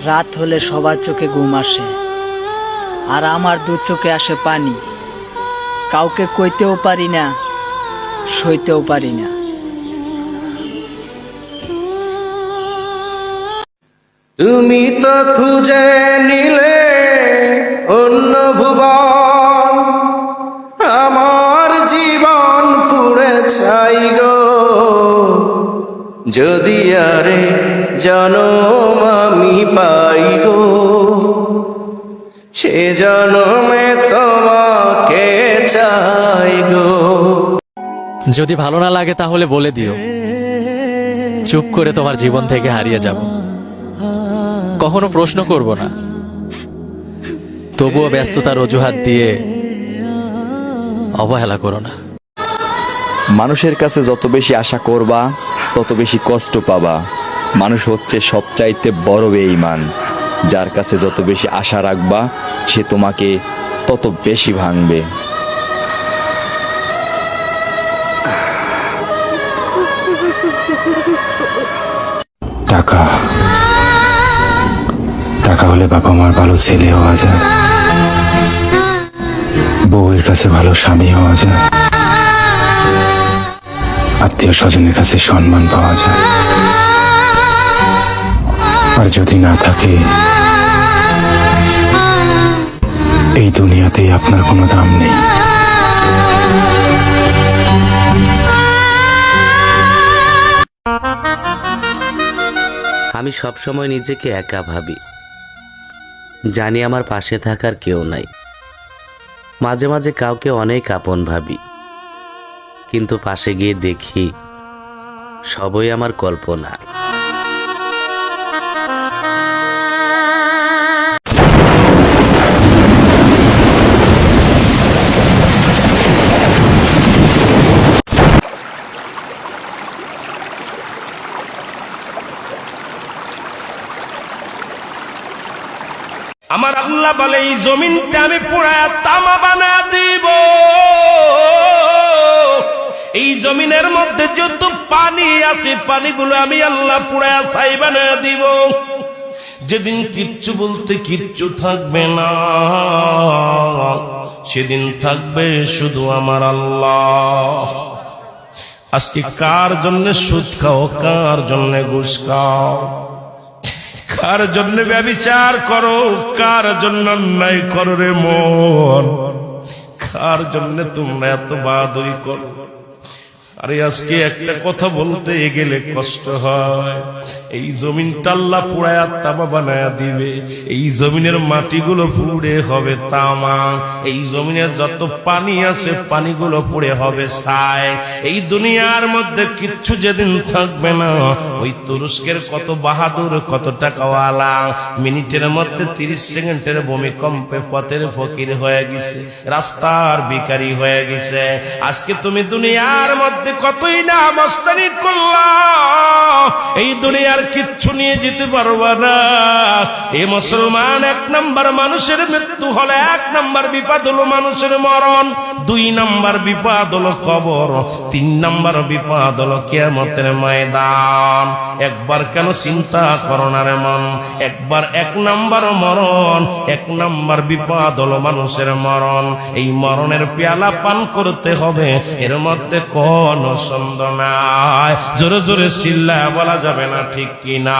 রাত হলে সবার চোখে ঘুম আসে, আর আমার দু চোখে আসে পানি। কাউকে কইতেও পারি না, সইতেও পারি না। তুমি তো খুঁজে নিলে অন্য ভুবন, আমার জীবন পুড়ে ছাই গো। যদি আরে জনম আমি পাই গো, সে জনমে তোমাকে চাই গো। যদি ভালো না লাগে তাহলে বলে দিও, চুপ করে তোমার জীবন থেকে হারিয়ে যাব। কখনো প্রশ্ন করব না, তবুও ব্যস্ততার অজুহাত দিয়ে অবহেলা করো না। মানুষের কাছে যত বেশি আশা করবা তত বেশি কষ্ট পাবা। মানুষ হচ্ছে সবচাইতে বড় বেঈমান। যার কাছে যত বেশি আশা রাখবা সে তোমাকে তত বেশি ভাঙবে। টাকা টাকা হলে বাবা মার ভালো ছেলে হওয়া যায়, বউয়ের কাছে ভালো স্বামী হওয়া যায়, আত্মীয় স্বজনের কাছে সম্মান পাওয়া যায়। আর যদি না থাকে, এই দুনিয়াতে আপনার কোনো দাম নেই। আমি সবসময় নিজেকে একা ভাবি, জানি আমার পাশে থাকার কেউ নাই। মাঝে মাঝে কাউকে অনেক আপন ভাবি, কিন্তু পাশে গিয়ে দেখি সবই আমার কল্পনা। আমার আল্লাহ বলে এই জমিনটা আমি পুরায়া তামা বানা দিব। এই জমিনের মধ্যে যত পানি আছে পানিগুলো আমি আল্লাহ পুরায়া ছাই বানা দিব। যেদিন কিচ্ছু বলতে কিচ্ছু থাকবে না, সেদিন থাকবে শুধু আমার আল্লাহ। আজকে কার জন্য সুদ খাও, কার জন্য ঘুষ খাও, কার জন্য ব্যভিচার করো, কার জন্য অন্যায় করো রে মন, কার জন্য তোমরা এত বাহাদুরি করো। আরে আজকে একটা কথা বলতে গেলে কষ্ট হয়। এই জমিনটা আল্লাহ পুরায়া তামা বানায়া দিবে। এই জমিনের মাটিগুলো পুড়ে হবে তামা, এই জমিনের যত পানি আছে পানিগুলো পুড়ে হবে ছাই। এই দুনিয়ার মধ্যে কিচ্ছু যেদিন থাকবে না, ওই তুরস্কের কত বাহাদুর, কত টাকাওয়ালা মিনিটের মধ্যে 30 সেকেন্ডের ভূমিকম্পে পথের ফকির হয়ে গেছে, রাস্তার ভিখারি হয়ে গেছে। আজকে তুমি দুনিয়ার মধ্যে কতই না মস্তানি করলা, এই দুনিয়ার কিচ্ছু নিয়ে যেতে পারবা না। এই মুসলমান, 1 নাম্বার মানুষের মৃত্যু হলে 1 নাম্বার বিপদ হলো মানুষের মরণ, 2 নাম্বার বিপদ হলো কবর, 3 নাম্বার বিপদ হলো কিয়ামতের ময়দান। একবার কেন চিন্তা করো না রে মন, একবার 1 নাম্বার মরণ, 1 নাম্বার বিপদ হলো মানুষের মরণ। এই মরণের পেয়ালা পান করতে হবে, এর মধ্যে কোন সন্দেহ নাই। জোরে জোরে চিল্লায় বলা যাবে না, ঠিক কিনা?